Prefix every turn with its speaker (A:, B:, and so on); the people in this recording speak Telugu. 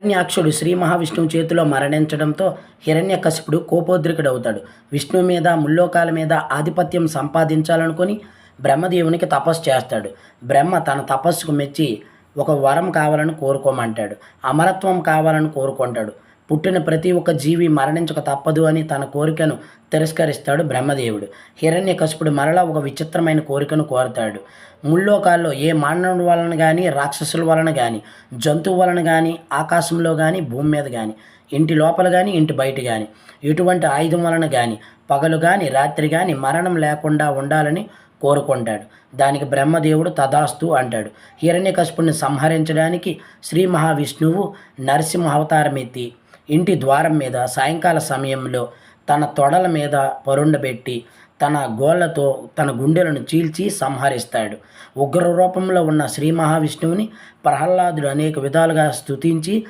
A: హిరణ్యాక్షుడు శ్రీ మహావిష్ణువు చేతిలో మరణించడంతో హిరణ్యకశిపుడు కోపోద్రికుడవుతాడు. విష్ణువు మీద, ముల్లోకాల మీద ఆధిపత్యం సంపాదించాలనుకొని బ్రహ్మదేవునికి తపస్సు చేస్తాడు. బ్రహ్మ తన తపస్సుకు మెచ్చి ఒక వరం కావాలని కోరుకోమంటాడు. అమరత్వం కావాలని కోరుకుంటాడు. పుట్టిన ప్రతి ఒక్క జీవి మరణించక తప్పదు అని తన కోరికను తిరస్కరిస్తాడు బ్రహ్మదేవుడు. హిరణ్యకశిపుడు మరలా ఒక విచిత్రమైన కోరికను కోరతాడు. ముల్లోకాల్లో ఏ మానవుడి వలన కానీ, రాక్షసుల వలన కానీ, జంతువు వలన కానీ, ఆకాశంలో కానీ, భూమి మీద కానీ, ఇంటి లోపల కానీ, ఇంటి బయట కానీ, ఎటువంటి ఆయుధం వలన కానీ, పగలు కానీ, రాత్రి కానీ మరణం లేకుండా ఉండాలని కోరుకుంటాడు. దానికి బ్రహ్మదేవుడు తథాస్తు అంటాడు. హిరణ్యకశిపుడిని సంహరించడానికి శ్రీ మహావిష్ణువు నరసింహ అవతారం ఎత్తి ఇంటి ద్వారం మీద సాయంకాల సమయంలో తన తొడల మీద పరుండబెట్టి తన గోళ్లతో తన గుండెలను చీల్చి సంహరిస్తాడు. ఉగ్ర రూపంలో ఉన్న శ్రీ మహావిష్ణువుని ప్రహ్లాదుడు అనేక విధాలుగా స్తుతించి